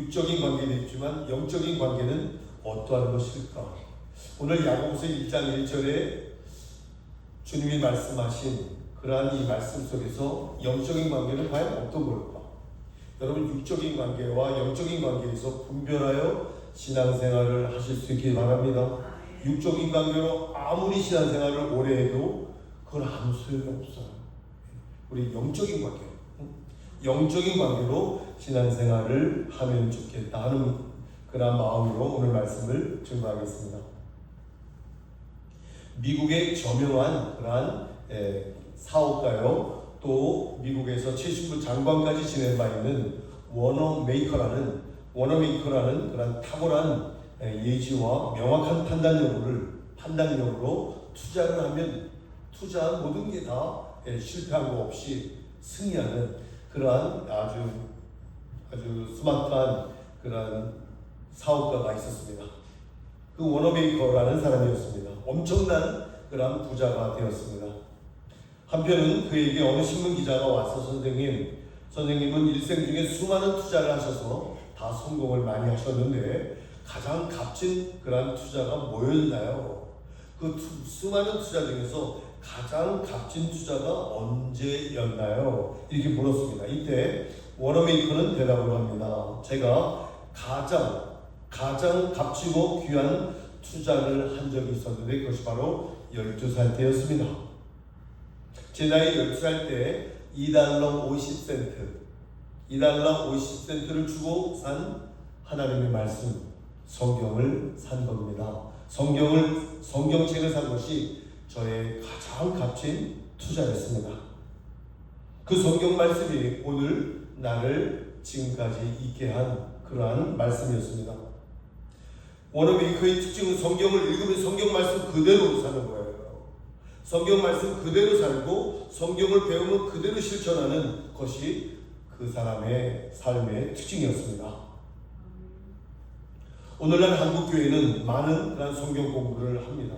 육적인 관계도 있지만 영적인 관계는 어떠한 것일까? 오늘 야고보서 1장 1절에 주님이 말씀하신 그러한 이 말씀 속에서 영적인 관계는 과연 어떤 걸까? 여러분, 육적인 관계와 영적인 관계에서 분별하여 신앙생활을 하실 수 있길 바랍니다. 육적인 관계로 아무리 신앙생활을 오래 해도 그건 아무 소용이 없어요. 우리 영적인 관계, 영적인 관계로 신앙생활을 하면 좋겠다 하는 그런 마음으로 오늘 말씀을 증거하겠습니다. 미국의 저명한 그러한 사업가요, 또 미국에서 70부 장관까지 지낸 바 있는 워너메이커라는 그런 탁월한 예지와 명확한 판단력으로 투자를 하면 투자한 모든 게 다 실패한 거 없이 승리하는 그러한 아주 스마트한 그러한 사업가가 있었습니다. 그 워너메이커라는 사람이었습니다. 엄청난 그러한 부자가 되었습니다. 한편은 그에게 어느 신문 기자가 와서 선생님은 일생 중에 수많은 투자를 하셔서 다 성공을 많이 하셨는데 가장 값진 그러한 투자가 뭐였나요? 그 수많은 투자 중에서 가장 값진 투자가 언제였나요? 이렇게 물었습니다. 이때 워너메이커는 대답을 합니다. 제가 가장 값지고 귀한 투자를 한 적이 있었는데 그것이 바로 12살 때였습니다. 제 나이 12살 때 $2 50센트를 주고 산 하나님의 말씀, 성경을 산 겁니다. 성경책을 산 것이 저의 가장 값진 투자였습니다. 그 성경 말씀이 오늘 나를 지금까지 있게 한 그러한 말씀이었습니다. 워너메이커의 특징은 성경을 읽으면 성경 말씀 그대로 사는 거예요. 성경 말씀 그대로 살고 성경을 배우면 그대로 실천하는 것이 그 사람의 삶의 특징이었습니다. 오늘날 한국교회는 많은 그런 성경 공부를 합니다.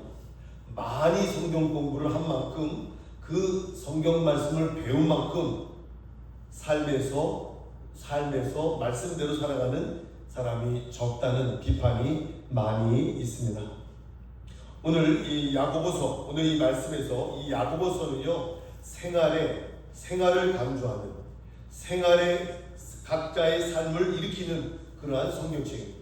많이 성경 공부를 한 만큼 그 성경 말씀을 배운 만큼 삶에서 말씀대로 살아가는 사람이 적다는 비판이 많이 있습니다. 오늘 이 말씀에서 이 야고보서는요, 생활을 강조하는, 각자의 삶을 일으키는 그러한 성경책입니다.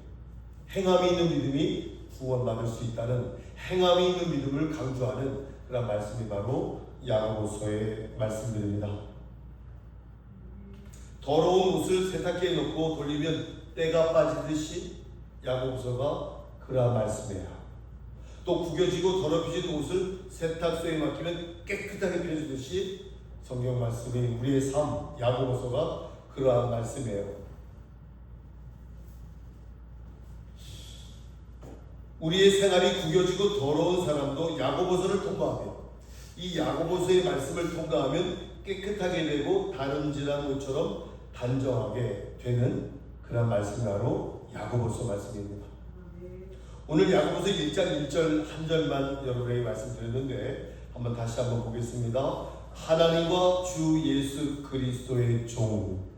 행함이 있는 믿음이 구원받을 수 있다는 행함이 있는 믿음을 강조하는 그런 말씀이 바로 야고보서의 말씀들입니다. 더러운 옷을 세탁기에 넣고 돌리면 때가 빠지듯이 야고보서가 그러한 말씀이에요. 또 구겨지고 더럽혀진 옷을 세탁소에 맡기면 깨끗하게 펴지듯이 성경 말씀이 우리의 삶, 야고보서가 그러한 말씀이에요. 우리의 생활이 구겨지고 더러운 사람도 야고보서를 통과하며 이 야고보서의 말씀을 통과하면 깨끗하게 되고 다름질한 옷처럼 단정하게 되는 그런 말씀이 바로 야고보서 말씀입니다. 오늘 야고보서 1장 1절 한 절만 여러분에게 말씀드렸는데 다시 한번 보겠습니다. 하나님과 주 예수 그리스도의 종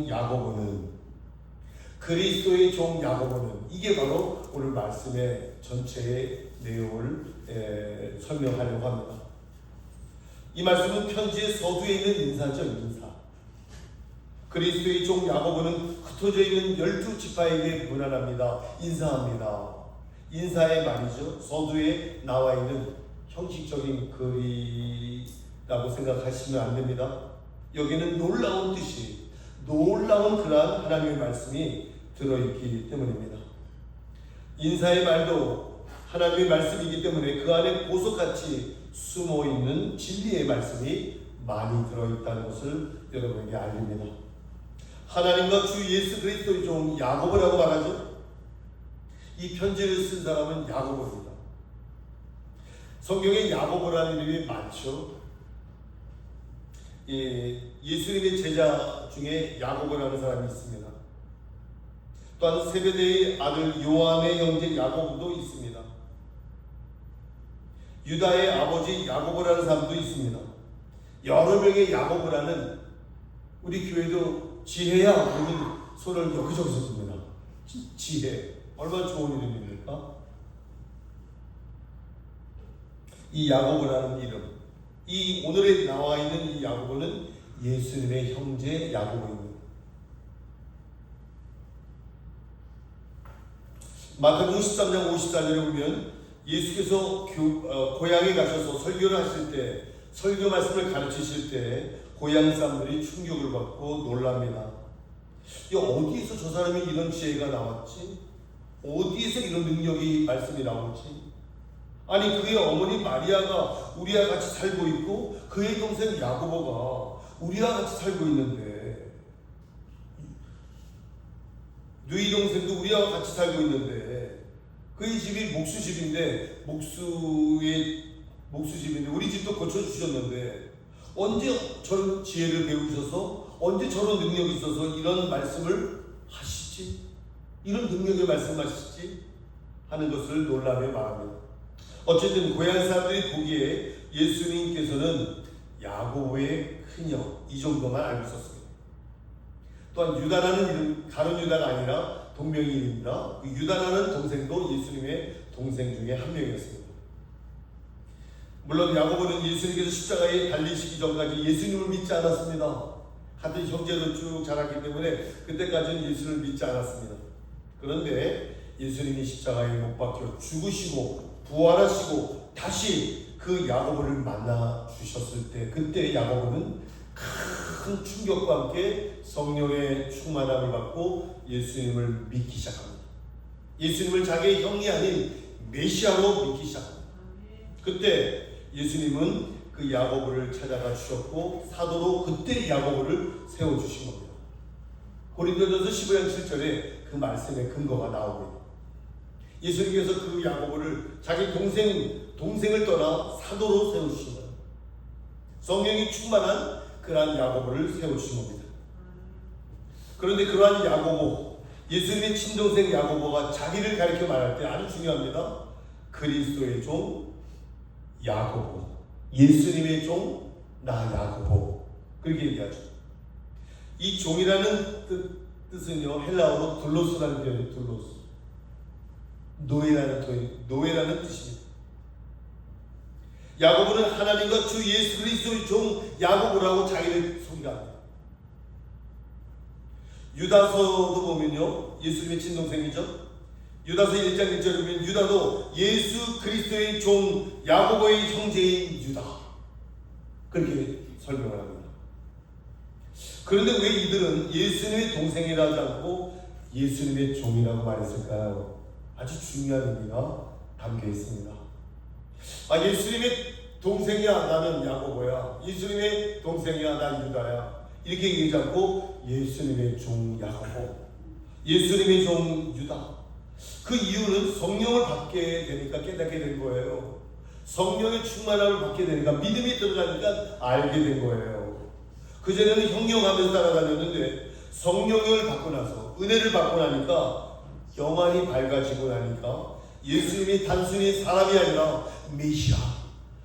야고보는 이게 바로 오늘 말씀의 전체의 내용을 설명하려고 합니다. 이 말씀은 편지의 서두에 있는 인사. 그리스도의 종 야고보는 흩어져 있는 12지파에게 문안합니다. 인사합니다. 인사의 말이죠. 서두에 나와 있는 형식적인 글이라고 생각하시면 안 됩니다. 여기는 놀라운 뜻이, 놀라운 그러한 하나님의 말씀이 들어있기 때문입니다. 인사의 말도 하나님의 말씀이기 때문에 그 안에 보석같이 숨어있는 진리의 말씀이 많이 들어있다는 것을 여러분에게 알립니다. 하나님과 주 예수 그리스도의 종 야고보라고 말하죠. 이 편지를 쓴 사람은 야고보입니다. 성경에 야고보라는 이름이 많죠. 예수님의 제자 중에 야고보라는 사람이 있습니다. 또한 세베대의 아들 요한의 형제 야고보도 있습니다. 유다의 아버지 야고보라는 사람도 있습니다. 여러 명의 야고보라는 우리 교회도 지혜야 그러면 손을 여기저기서 듭니다. 지혜 얼마나 좋은 이름입니까? 이 야고보라는 이름, 이 오늘에 나와 있는 이 야고보는 예수님의 형제 야고보입니다. 마태복음 13장 54절에 보면 예수께서 고향에 가셔서 설교를 하실 때, 설교 말씀을 가르치실 때 고향 사람들이 충격을 받고 놀랍니다. 어디에서 저 사람이 이런 지혜가 나왔지? 어디에서 이런 능력이 말씀이 나오지? 아니 그의 어머니 마리아가 우리와 같이 살고 있고 그의 동생 야고보가 우리와 같이 살고 있는데, 누이 동생도 우리와 같이 살고 있는데, 그의 집이 목수집인데 목수집인데 우리 집도 고쳐주셨는데 언제 저런 지혜를 배우셔서, 언제 저런 능력이 있어서 이런 말씀을 하시지? 이런 능력의 말씀하시지? 하는 것을 놀라며 말합니다. 어쨌든 고향 사람들이 보기에 예수님께서는 야고보의 큰형 이 정도만 알고 있었습니다. 또한 유다라는 이름, 다른 유다가 아니라 동명이 이름입니다. 그 유다라는 동생도 예수님의 동생 중에 한 명이었습니다. 물론 야고보는 예수님께서 십자가에 달리시기 전까지 예수님을 믿지 않았습니다. 같은 형제로 쭉 자랐기 때문에 그때까지는 예수를 믿지 않았습니다. 그런데 예수님이 십자가에 못 박혀 죽으시고 부활하시고 다시 그 야고보를 만나 주셨을 때, 그때 야고보는 큰 충격과 함께 성령의 충만함을 받고 예수님을 믿기 시작합니다. 예수님을 자기의 형이 아닌 메시아로 믿기 시작합니다. 그때 예수님은 그 야고보를 찾아가 주셨고 사도로 그때 야고보를 세워주신 겁니다. 고린도전서 15장 7절에 그 말씀의 근거가 나옵니다. 예수님께서 그 야고보를 자기 동생을 떠나 사도로 세우신 거예요. 성령이 충만한 그러한 야고보를 세우신 겁니다. 그런데 그러한 야고보, 예수님의 친동생 야고보가 자기를 가리켜 말할 때 아주 중요합니다. 그리스도의 종 야고보, 예수님의 종 나 야고보, 그렇게 얘기하죠. 이 종이라는 뜻은요 헬라어로 둘로스라는 표현이에요. 둘로스, 노예라는 뜻입니다. 야고보는 하나님과 주 예수 그리스도의 종 야고보라고 자기를 소개합니다. 유다서도 보면요 예수님의 친동생이죠. 유다서 1장 1절에 보면 유다도 예수 그리스도의 종 야고보의 형제인 유다, 그렇게 설명을 합니다. 그런데 왜 이들은 예수님의 동생이라 하지 않고 예수님의 종이라고 말했을까요? 아주 중요한 의미가 담겨 있습니다. 예수님의 동생이야 나는 야고보야, 예수님의 동생이야 난 유다야, 이렇게 얘기하지 않고 예수님의 종 야고보, 예수님의 종 유다. 그 이유는 성령을 받게 되니까 깨닫게 된 거예요. 성령의 충만함을 받게 되니까, 믿음이 들어가니까 알게 된 거예요. 그전에는 형용하면서 따라다녔는데 성령을 받고 나서, 은혜를 받고 나니까, 영안이 밝아지고 나니까 예수님이 단순히 사람이 아니라 메시아,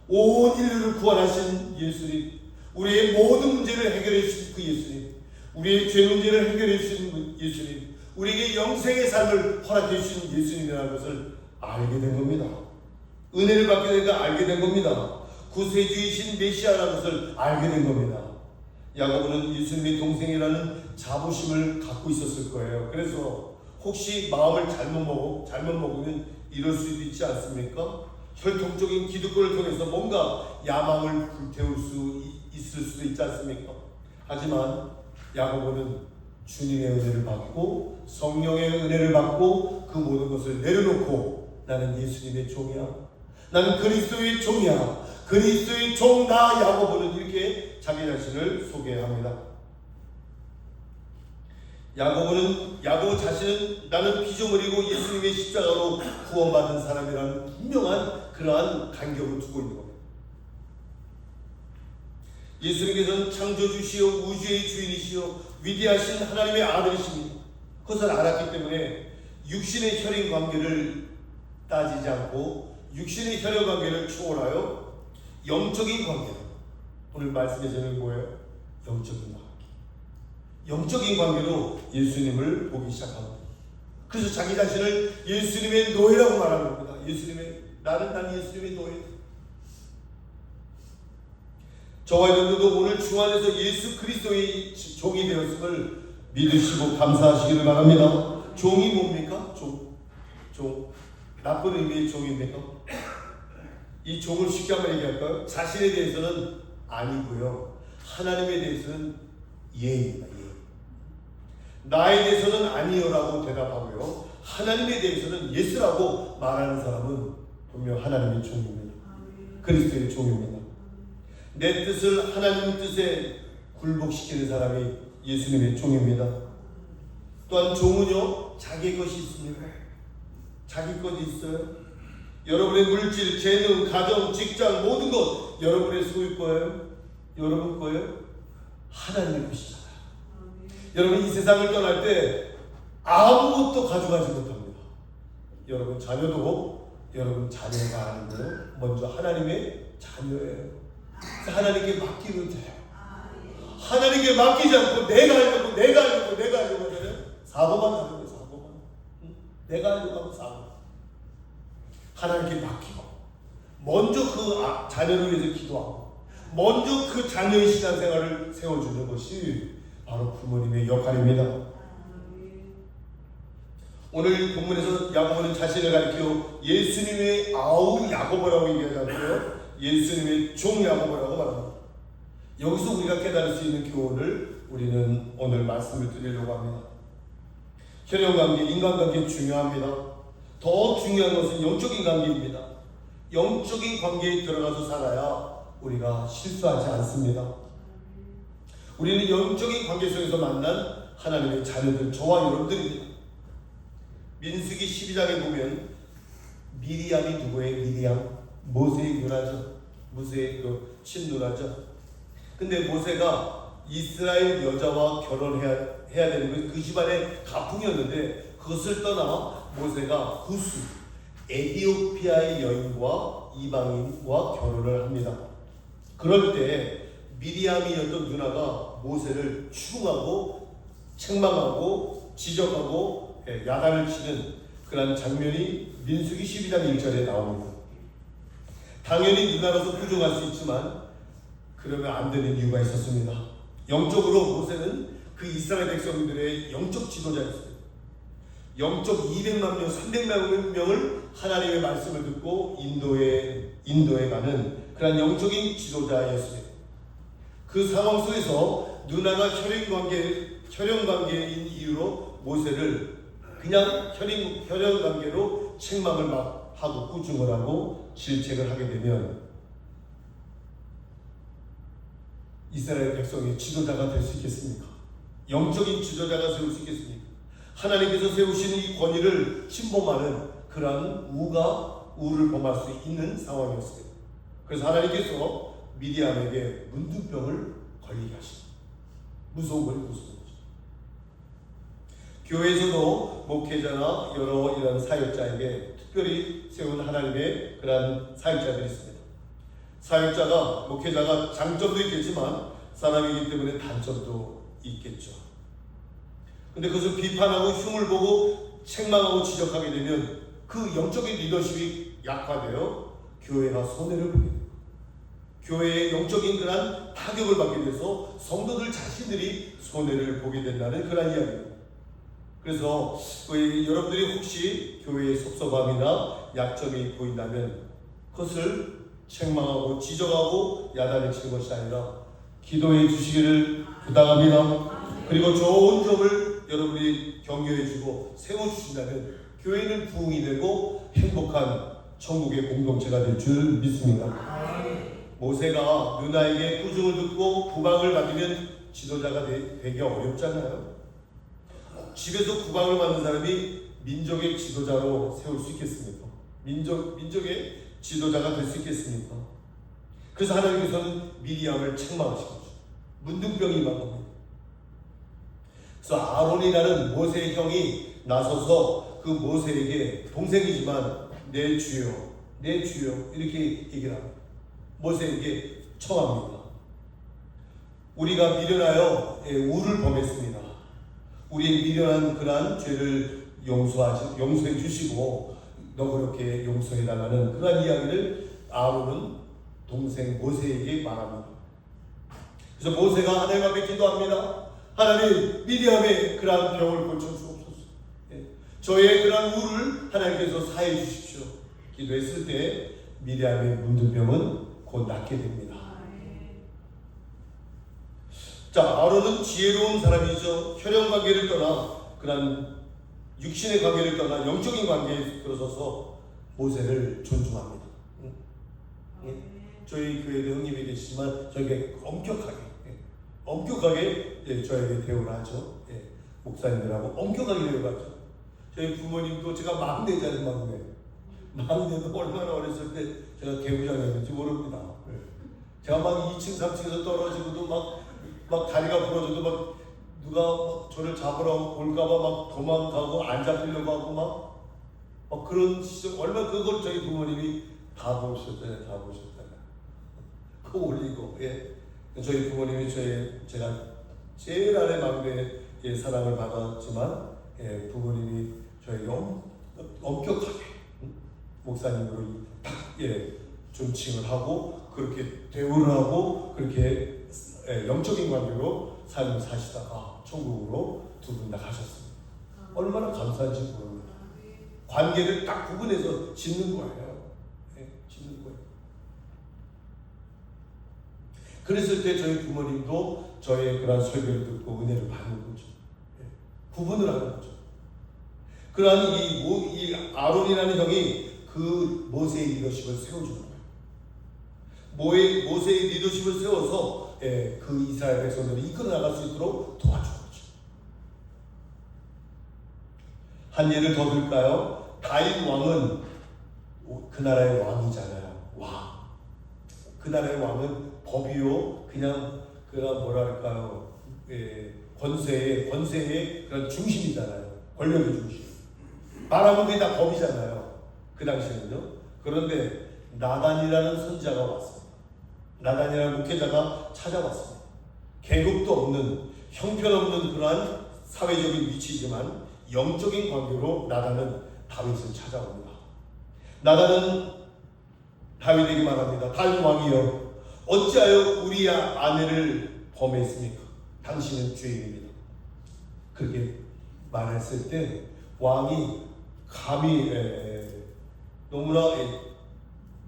온 인류를 구원하신 예수님, 우리의 모든 문제를 해결해 주신 그 예수님, 우리의 죄 문제를 해결해 주신 예수님, 우리에게 영생의 삶을 허락해 주신 예수님이라는 것을 알게 된 겁니다. 은혜를 받게 되니까 알게 된 겁니다. 구세주이신 메시아라는 것을 알게 된 겁니다. 야고보는 예수님의 동생이라는 자부심을 갖고 있었을 거예요. 그래서 혹시 마음을 잘못 먹으면 이럴 수도 있지 않습니까? 혈통적인 기득권을 통해서 뭔가 야망을 불태울 수 있을 수도 있지 않습니까? 하지만 야고보는 주님의 은혜를 받고 성령의 은혜를 받고 그 모든 것을 내려놓고 나는 예수님의 종이야, 나는 그리스도의 종이야, 그리스도의 종 나 야고보는 이렇게 자기 자신을 소개합니다. 야고보 자신은 나는 피조물이고 예수님의 십자가로 구원받은 사람이라는 분명한 그러한 간격을 두고 있는 겁니다. 예수님께서는 창조주시오 우주의 주인이시오 위대하신 하나님의 아들이십니다. 그것을 알았기 때문에 육신의 혈연 관계를 따지지 않고 육신의 혈연 관계를 초월하여 영적인 관계, 오늘 말씀의 제목이 뭐예요? 영적인 관계. 영적인 관계로 예수님을 보기 시작합니다. 그래서 자기 자신을 예수님의 노예라고 말하는 겁니다. 난 예수님의 노예. 저와 여러분들도 오늘 주 안에서 예수 그리스도의 종이 되었음을 믿으시고 감사하시기를 바랍니다. 종이 뭡니까? 종. 나쁜 의미의 종입니까? 이 종을 쉽게 한번 얘기할까요? 자신에 대해서는 아니고요, 하나님에 대해서는 예입니다. 예. 나에 대해서는 아니요라고 대답하고요, 하나님에 대해서는 예스라고 말하는 사람은 분명 하나님의 종입니다. 그리스도의 종입니다. 내 뜻을 하나님 뜻에 굴복시키는 사람이 예수님의 종입니다. 또한 종은요, 자기 것이 있습니다. 자기 것이 있어요. 여러분의 물질, 재능, 가정, 직장 모든 것 여러분의 소유일 거예요. 여러분 거예요. 하나님의 것이잖아요. 여러분 이 세상을 떠날 때 아무것도 가져가지 못합니다. 여러분 자녀도 여러분 자녀가 아니고요, 먼저 하나님의 자녀예요. 하나님께 맡기면 돼요. 하나님께 맡기지 않고 내가 하려고 하잖아요. 사고만 하는 거예요. 사고만. 내가 하려고 하면 사고. 하나님께 맡기고 먼저 그 자녀를 위해서 기도하고 먼저 그 자녀의 신앙생활을 세워주는 것이 바로 부모님의 역할입니다. 오늘 본문에서 야고보는 자신을 가리켜 예수님의 아우 야고보라고 얘기하지 않고요, 예수님의 종 야고보라고 말합니다. 여기서 우리가 깨달을 수 있는 교훈을 우리는 오늘 말씀을 드리려고 합니다. 혈연관계, 인간관계 중요합니다. 더 중요한 것은 영적인 관계입니다. 영적인 관계에 들어가서 살아야 우리가 실수하지 않습니다. 우리는 영적인 관계 속에서 만난 하나님의 자녀들, 저와 여러분들입니다. 민수기 12장에 보면 미리암이 누구예요? 미리암? 모세의 누나죠. 모세의 그 친누나죠. 근데 모세가 이스라엘 여자와 결혼해야 되는 그 집안의 가풍이었는데, 그것을 떠나 모세가 구스, 에티오피아의 여인과 이방인과 결혼을 합니다. 그럴 때 미리암이었던 누나가 모세를 추궁하고 책망하고 지적하고 야단을 치는 그런 장면이 민수기 12장 1절에 나옵니다. 당연히 누나로서 부정할 수 있지만 그러면 안 되는 이유가 있었습니다. 영적으로 모세는 그 이스라엘 백성들의 영적 지도자였습니다. 영적 200만 명, 300만 명을 하나님의 말씀을 듣고 인도에 가는 그런 영적인 지도자였습니다. 그 상황 속에서 누나가 혈연관계인 이유로 모세를 그냥 혈연관계로 책망을 막 하고 꾸중을 하고 질책을 하게 되면 이스라엘 백성의 지도자가 될 수 있겠습니까? 영적인 지도자가 세울 수 있겠습니까? 하나님께서 세우신 이 권위를 침범하는 그러한 우를 범할 수 있는 상황이었습니다. 그래서 하나님께서 미디암에게 문둥병을 걸리게 하십니다. 무서운 거죠. 교회에서도 목회자나 여러 이런 사역자에게 특별히 세운 하나님의 그러한 사역자들이 있습니다. 사역자가, 목회자가 장점도 있겠지만 사람이기 때문에 단점도 있겠죠. 근데 그것을 비판하고 흉을 보고 책망하고 지적하게 되면 그 영적인 리더십이 약화되어 교회가 손해를 보게 됩니다. 교회의 영적인 그런 타격을 받게 돼서 성도들 자신들이 손해를 보게 된다는 그런 이야기입니다. 그래서 여러분들이 혹시 교회의 섭섭함이나 약점이 보인다면 그것을 책망하고 지적하고 야단을 치는 것이 아니라 기도해 주시기를 부탁합니다. 그리고 좋은 점을 여러분이 격려해주고 세워주신다면 교회는 부흥이 되고 행복한 천국의 공동체가 될 줄 믿습니다. 모세가 누나에게 꾸중을 듣고 구박을 받으면 지도자가 되기 어렵잖아요. 집에서 구박을 받는 사람이 민족의 지도자로 세울 수 있겠습니까? 민족의 지도자가 될 수 있겠습니까? 그래서 하나님께서는 미리암을 책망하신 거죠. 문둥병이 임한 겁니다. 그래서 아론이라는 모세의 형이 나서서 그 모세에게 동생이지만 내 주여 이렇게 얘기를 합니다. 모세에게 청합니다. 우리가 미련하여 우를 범했습니다. 우리의 미련한 그러한 죄를 용서해 주시고 너그럽게 용서해 달라는 그러한 이야기를 아론은 동생 모세에게 말합니다. 그래서 모세가 하나님 앞에 기도합니다. 하나님, 미리암의 그러한 병을 고쳐주옵소서. 저의 그러한 우를 하나님께서 사해 주십시오. 기도했을 때 미리암의 문둥병은 곧 낫게 됩니다. 자, 아론은 지혜로운 사람이죠. 혈연 관계를 떠나 그런 육신의 관계를 떠나 영적인 관계에 들어서서 모세를 존중합니다. 저희 교회도 형님이 계시지만 저에게 엄격하게 저에게 대우를 하죠. 목사님들하고 엄격하게 대우를 하죠. 저희 부모님도 제가 막내잖아요. 막내도 얼마나 어렸을 때 제가 개구장이었는지 모릅니다. 제가 막 2층 3층에서 떨어지고도 막 다리가 부러져도 막 누가 막 저를 잡으러 올까봐 막 도망가고 안 잡히려고 하고 막 그런 시절, 얼마나 그걸 저희 부모님이 다 보셨잖아요. 그거 올리고, 저희 부모님이 제가 제일 아래 막내의 사랑을 받았지만, 부모님이 저에게 엄격하게 목사님으로 딱 존칭을 하고 그렇게 대우를 하고 그렇게 영적인 관계로 삶을 사시다가 천국으로 두 분 다 가셨습니다. 얼마나 감사한지 모릅니다. 관계를 딱 구분해서 짓는 거예요. 짓는 거예요. 그랬을 때 저희 부모님도 저의 그런 설교를 듣고 은혜를 받는 거죠. 구분을 하는 거죠. 그러한 이 아론이라는 형이 그 모세의 리더십을 세워주는 거예요. 모세의 리더십을 세워서 그 이스라엘 백성들을 이끌어 나갈 수 있도록 도와주는 거죠. 한 예를 더 들까요? 다윗 왕은 그 나라의 왕이잖아요. 그 나라의 왕은 법이요, 그냥 뭐랄까요, 권세의 그런 중심이잖아요. 권력의 중심. 말하면 그게 다 법이잖아요. 그 당시에는요. 그런데 나단이라는 선지자가 왔습니다. 나단이라는 목회자가 찾아왔습니다. 계급도 없는, 형편없는 그러한 사회적인 위치이지만 영적인 관계로 나단은 다윗을 찾아옵니다. 나단은 다윗에게 말합니다. 다윗 왕이여, 어찌하여 우리 아내를 범했습니까? 당신은 죄인입니다. 그렇게 말했을 때 왕이 감히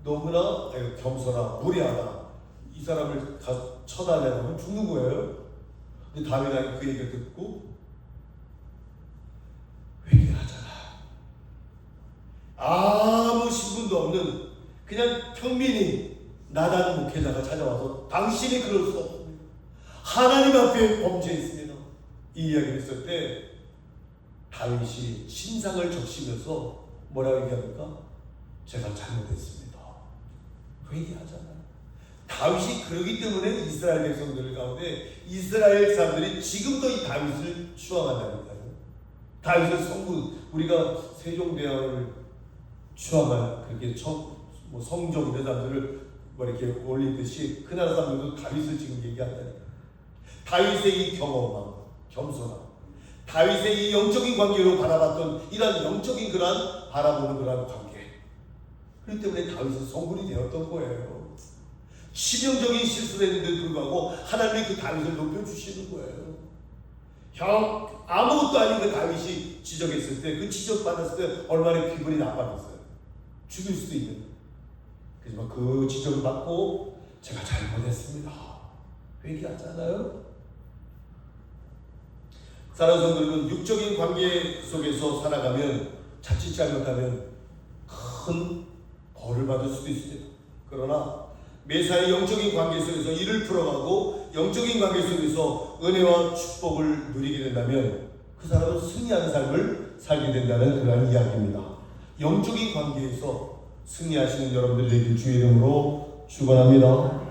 너무나 겸손하고 무례하다, 이 사람을 쳐다내면 죽는 거예요. 근데 다윗이 그 얘기를 듣고 회개하잖아. 아무 신분도 없는 그냥 평민이 나단 목회자가 찾아와서 당신이 그럴 수 없습니다. 하나님 앞에 범죄했습니다. 이 이야기를 했을 때 다윗이 신상을 적시면서 뭐라고 얘기합니까? 제가 잘못했습니다. 회개하잖아요. 다윗이 그러기 때문에 이스라엘 백성들 가운데 이스라엘 사람들이 지금도 이 다윗을 추앙한다니까요. 다윗의 성분, 우리가 세종대왕을 추앙한 그렇게 성종 이런 사람들을 이렇게 올리듯이 그 나라 사람들도 다윗을 지금 얘기한다니까요. 다윗의 이 경험함, 겸손함, 다윗의 이 영적인 관계로 바라봤던 이런 영적인 그런 바라보는 그런 관계, 그렇기 때문에 다윗은 성군이 되었던 거예요. 치명적인 실수를 했는데도 불구하고 하나님이 그 다윗을 높여주시는 거예요. 아무것도 아닌 그 다윗이 지적했을 때, 그 지적받았을 때 얼마나 기분이 나빴겠어요. 죽일 수도 있는. 하지만 그 지적을 받고 제가 잘못했습니다. 회개하잖아요. 사랑하는 성도들은 육적인 관계 속에서 살아가면 자칫 잘못하면 큰 벌을 받을 수도 있습니다. 그러나 매사에 영적인 관계 속에서 일을 풀어가고 영적인 관계 속에서 은혜와 축복을 누리게 된다면 그 사람은 승리하는 삶을 살게 된다는 그런 이야기입니다. 영적인 관계에서 승리하시는 여러분들 되길 주의 이름으로 축원합니다.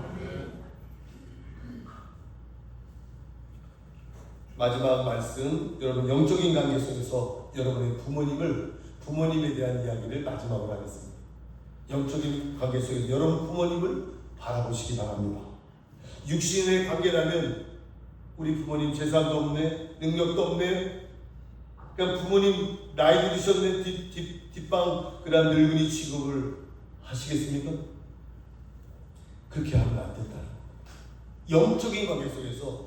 마지막 말씀, 여러분 영적인 관계 속에서 여러분의 부모님에 대한 이야기를 마지막으로 하겠습니다. 영적인 관계 속에서 여러분 부모님을 바라보시기 바랍니다. 육신의 관계라면 우리 부모님 재산도 없네, 능력도 없네, 그냥 부모님 나이 들으셨네, 뒷방 그런 늙은이 취급을 하시겠습니까? 그렇게 하면 안 된다. 영적인 관계 속에서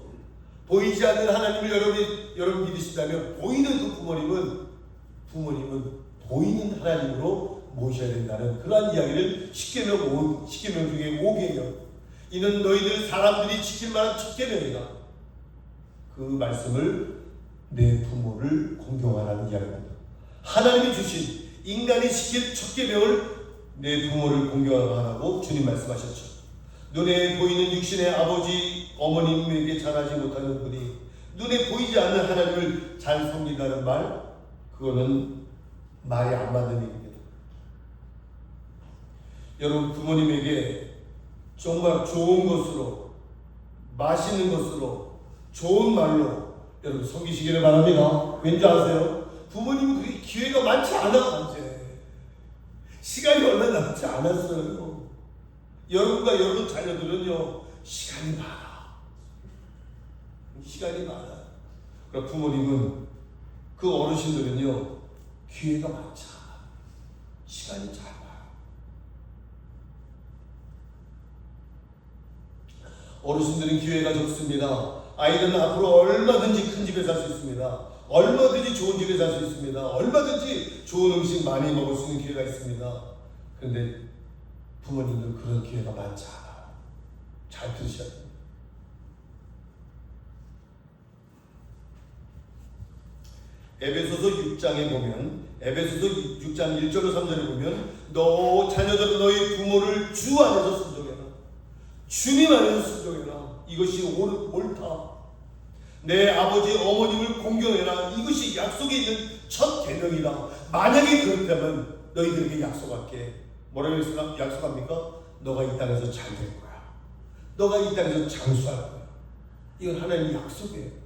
보이지 않는 하나님을 여러분 믿으신다면 보이는 그 부모님은 보이는 하나님으로 모셔야 된다는 그러한 이야기를 십계명 중에 5계명, 이는 너희들 사람들이 지킬 만한 첫 계명이다. 그 말씀을 내 부모를 공경하라는 이야기입니다. 하나님이 주신 인간이 지킬 첫 계명을 내 부모를 공경하라고 주님 말씀하셨죠. 눈에 보이는 육신의 아버지 어머님에게 잘하지 못하는 분이 눈에 보이지 않는 하나님을 잘 섬긴다는 말, 그거는 말이 안 맞는 얘기입니다. 여러분, 부모님에게 정말 좋은 것으로, 맛있는 것으로, 좋은 말로 여러분 섬기시기를 바랍니다. 왠지 아세요? 부모님은 그게 기회가 많지 않아. 이제 시간이 얼마 남지 않았어요. 여러분과 여러분 자녀들은요, 시간이 많아. 그러니까 부모님은, 그 어르신들은요, 기회가 많지 않아. 시간이 짧아요. 어르신들은 기회가 적습니다. 아이들은 앞으로 얼마든지 큰 집에 살 수 있습니다. 얼마든지 좋은 집에 살 수 있습니다. 얼마든지 좋은 음식 많이 먹을 수 있는 기회가 있습니다. 그런데 부모님들은 그런 기회가 많지 않아요. 잘 들으셔야 됩니다. 에베소서 6장에 보면, 에베소서 6장 1절로 3절에 보면, 너 자녀들은 너희 부모를 주 안에서 순종해라. 주님 안에서 순종해라. 이것이 옳다. 내 아버지 어머님을 공경해라. 이것이 약속에 있는 첫 계명이다. 만약에 그렇다면 너희들에게 약속할게. 뭐라고 약속합니까? 너가 이 땅에서 잘 될 거야. 너가 이 땅에서 장수할 거야. 이건 하나님의 약속이에요.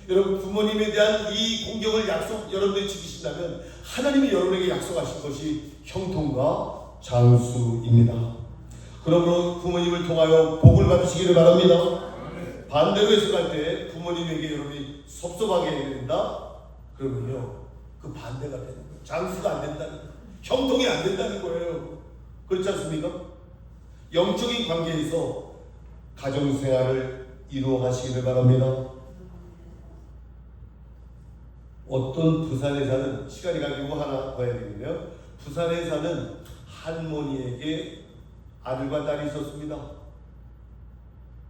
여러분, 부모님에 대한 이 공경을 여러분들이 지키신다면 하나님이 여러분에게 약속하신 것이 형통과 장수입니다. 그러므로 부모님을 통하여 복을 받으시기를 바랍니다. 반대로 해석할 때 부모님에게 여러분이 섭섭하게 해야 된다? 그러면요, 그 반대가 되는 거예요. 장수가 안 된다는 거예요. 형통이 안 된다는 거예요. 그렇지 않습니까? 영적인 관계에서 가정생활을 이루어가시기를 바랍니다. 어떤 부산에 사는, 시간이 가지고 하나 더 해야 되겠네요. 부산에 사는 할머니에게 아들과 딸이 있었습니다.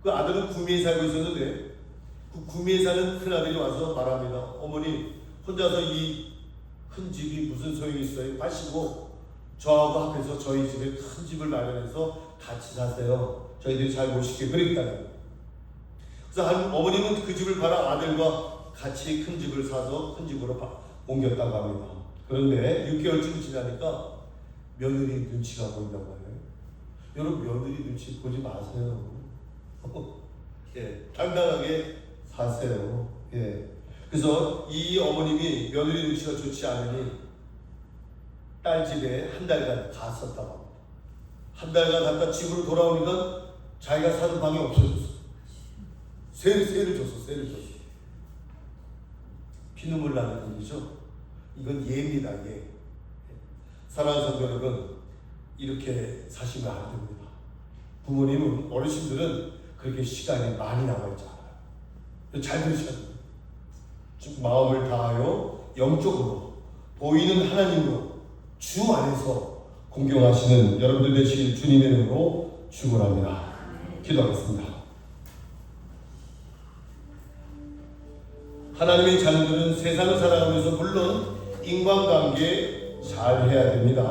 그 아들은 구미에 살고 있었는데, 그 구미에 사는 큰아들이 와서 말합니다. 어머니, 혼자서 이 큰 집이 무슨 소용이 있어요? 가시고 저하고 합해서 저희 집에 큰 집을 마련해서 같이 사세요. 저희들이 잘 모시게 그랬다는. 그래서 어머님은 그 집을 팔아 아들과 같이 큰 집을 사서 큰 집으로 옮겼다고 합니다. 그런데 6개월쯤 지나니까 며느리 눈치가 보인다고 해요. 여러분, 며느리 눈치 보지 마세요. 예, 당당하게 사세요. 예. 그래서 이 어머님이 며느리 눈치가 좋지 않으니 딸 집에 한 달간 갔었다고 합니다. 한 달간 갔다 집으로 돌아오니까 자기가 사는 방이 없어졌어. 세를 줬어. 피눈물 나는 일이죠. 이건 예입니다. 예. 사랑하는 성도 여러분, 이렇게 사시면 안 됩니다. 부모님은, 어르신들은 그렇게 시간이 많이 남아있지 않아요. 잘 들으셔야 됩니다. 즉 마음을 다하여 영적으로 보이는 하나님으로 주 안에서 공경하시는 여러분들 되실 주님의 이름으로 축원합니다. 기도하겠습니다. 하나님의 자녀들은 세상을 살아가면서 물론 인간관계 잘 해야 됩니다.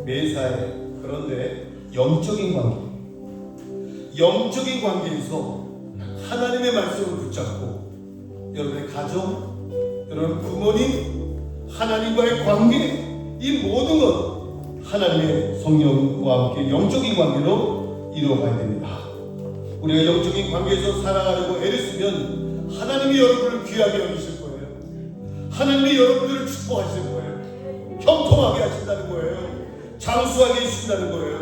매사에. 그런데 영적인 관계에서 하나님의 말씀을 붙잡고 여러분의 가정, 여러분 부모님, 하나님과의 관계, 이 모든 것 하나님의 성령과 함께 영적인 관계로 이루어가야 됩니다. 우리가 영적인 관계에서 살아가려고 애를 쓰면 하나님이 여러분을 귀하게 여기실 거예요. 하나님이 여러분들을 축복하실 거예요. 형통하게 하신다는 거예요. 장수하게 해주신다는 거예요.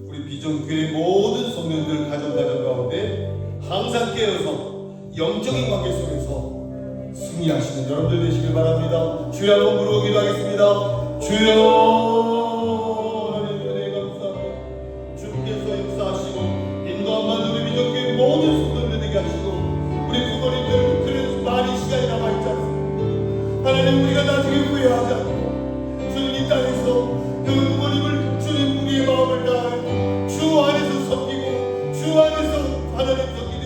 우리 비전교회 모든 성도들 가정 가운데 항상 깨어서 영적인 관계 속에서 승리하시는 여러분들 되시길 바랍니다. 주여 한번 부르고 기도하겠습니다. 주여 하나님 은혜 감사합니다. 주께서 역사하시고 인도함만 우리 비전교회 모든 성도들에게 하시고 우리 부모님들 그래서 많은 시간이 남아있지 않습니다. 하나님 우리가 나중에 후회하지 않고 주님 이 땅에서 그 부모님을 주님 우리의 마음을 다하여 주 안에서 섬기고 주 안에서 하나님 섬기고